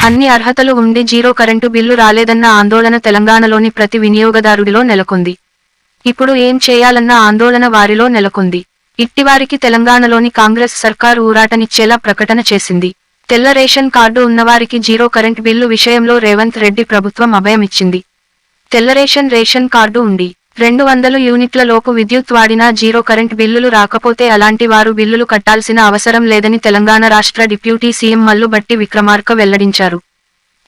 అన్ని అర్హతలు ఉండి జీరో కరెంటు బిల్లు రాలేదన్న ఆందోళన తెలంగాణలోని ప్రతి వినియోగదారుడిలో నెలకొంది. ఇప్పుడు ఏం చేయాలన్న ఆందోళన వారిలో నెలకొంది. ఇట్టివారికి తెలంగాణలోని కాంగ్రెస్ సర్కారు ఊరాటనిచ్చేలా ప్రకటన చేసింది. తెల్ల రేషన్ కార్డు ఉన్నవారికి జీరో కరెంట్ బిల్లు విషయంలో రేవంత్ రెడ్డి ప్రభుత్వం అభయమిచ్చింది. తెల్ల రేషన్ కార్డు ఉండి 200 యూనిట్ల లోపు విద్యుత్ వాడినా జీరో కరెంట్ బిల్లులు రాకపోతే అలాంటి వారు బిల్లులు కట్టాల్సిన అవసరం లేదని తెలంగాణ రాష్ట్ర డిప్యూటీ సీఎం మల్లు భట్టి విక్రమార్క వెల్లడించారు.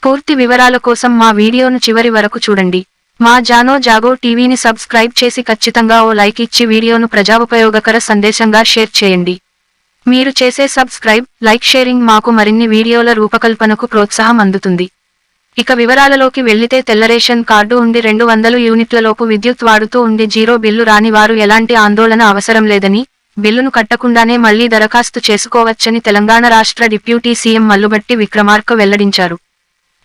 పూర్తి వివరాల కోసం మా వీడియోను చివరి వరకు చూడండి. మా జాగో టీవీని సబ్స్క్రైబ్ చేసి ఖచ్చితంగా ఓ లైక్ ఇచ్చి వీడియోను ప్రజాఉపయోగకర సందేశంగా షేర్ చేయండి. మీరు చేసే సబ్స్క్రైబ్, లైక్, షేరింగ్ మాకు మరిన్ని వీడియోల రూపకల్పనకు ప్రోత్సాహం అందుతుంది. ఇక వివరాలలోకి వెళ్లితే తెల్ల రేషన్ కార్డు ఉండి 200 యూనిట్ల లోపు విద్యుత్ వాడుతూ ఉండి జీరో బిల్లు రాని వారు ఎలాంటి ఆందోళన అవసరం లేదని, బిల్లును కట్టకుండానే మళ్లీ దరఖాస్తు చేసుకోవచ్చని తెలంగాణ రాష్ట్ర డిప్యూటీ సీఎం మల్లుభట్టి విక్రమార్క వెల్లడించారు.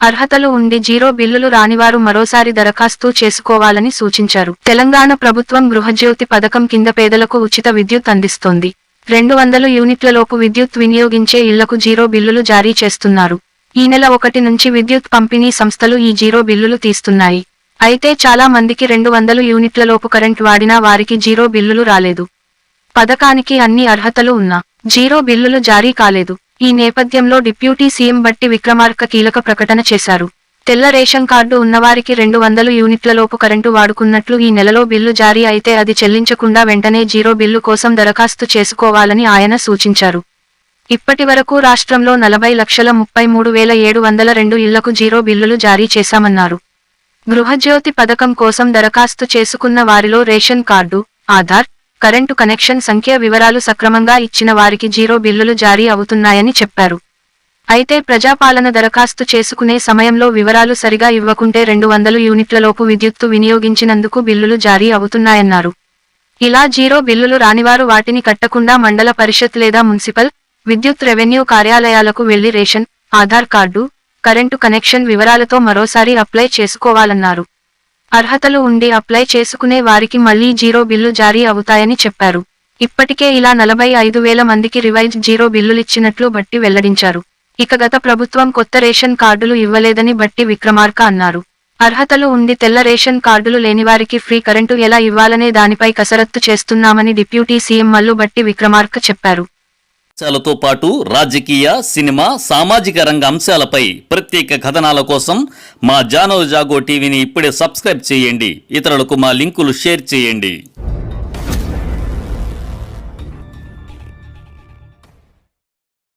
అర్హతలు ఉండి జీరో బిల్లులు రానివారు మరోసారి దరఖాస్తు చేసుకోవాలని సూచించారు. తెలంగాణ ప్రభుత్వం గృహజ్యోతి పథకం కింద పేదలకు ఉచిత విద్యుత్ అందిస్తోంది. 200 యూనిట్ల లోపు విద్యుత్ వినియోగించే ఇళ్లకు జీరో బిల్లులు జారీ చేస్తున్నారు. ఈ నెల 1 నుంచి విద్యుత్ పంపిణీ సంస్థలు ఈ జీరో బిల్లులు తీస్తున్నాయి. అయితే చాలా మందికి 200 యూనిట్ల లోపు కరెంట్ వాడినా వారికి జీరో బిల్లులు రాలేదు. పథకానికి అన్ని అర్హతలు ఉన్నా జీరో బిల్లులు జారీ కాలేదు. ఈ నేపథ్యంలో డిప్యూటీ సీఎం భట్టి విక్రమార్క కీలక ప్రకటన చేశారు. తెల్ల రేషన్ కార్డు ఉన్నవారికి 200 యూనిట్ల లోపు కరెంటు వాడుకున్నట్లు ఈ నెలలో బిల్లు జారీ అయితే అది చెల్లించకుండా వెంటనే జీరో బిల్లు కోసం దరఖాస్తు చేసుకోవాలని ఆయన సూచించారు. ఇప్పటి వరకు రాష్ట్రంలో 40,33,702 ఇళ్లకు జీరో బిల్లులు జారీ చేశామన్నారు. గృహజ్యోతి పథకం కోసం దరఖాస్తు చేసుకున్న వారిలో ration card, Aadhaar, current connection సంఖ్య వివరాలు సక్రమంగా ఇచ్చిన వారికి జీరో బిల్లులు జారీ అవుతున్నాయని చెప్పారు. అయితే ప్రజాపాలన దరఖాస్తు చేసుకునే సమయంలో వివరాలు సరిగా ఇవ్వకుంటే 200 యూనిట్ల లోపు విద్యుత్తు వినియోగించినందుకు బిల్లులు జారీ అవుతున్నాయన్నారు. ఇలా జీరో బిల్లులు రానివారు వాటిని కట్టకుండా మండల పరిషత్ లేదా మున్సిపల్, విద్యుత్, రెవెన్యూ కార్యాలయాలకు వెళ్లి ration, Aadhaar card, current connection వివరాలతో మరోసారి అప్లై చేసుకోవాలన్నారు. అర్హతలు ఉండి అప్లై చేసుకునే వారికి మళ్లీ జీరో బిల్లు జారీ అవుతాయని చెప్పారు. ఇప్పటికే ఇలా 45,000 మందికి రివైజ్ జీరో బిల్లులిచ్చినట్లు భట్టి వెల్లడించారు. ఇక గత ప్రభుత్వం కొత్త రేషన్ కార్డులు ఇవ్వలేదని భట్టి విక్రమార్క అన్నారు. అర్హతలు ఉండి తెల్ల రేషన్ కార్డులు లేనివారికి ఫ్రీ కరెంటు ఎలా ఇవ్వాలనే దానిపై కసరత్తు చేస్తున్నామని డిప్యూటీ సీఎం మల్లు భట్టి విక్రమార్క చెప్పారు. అంశాలతో పాటు రాజకీయ, సినిమా, సామాజిక రంగ అంశాలపై ప్రత్యేక కథనాల కోసం మా జాగో టీవీని ఇప్పుడే సబ్స్క్రైబ్ చేయండి. ఇతరులకు మా లింకులు షేర్ చేయండి.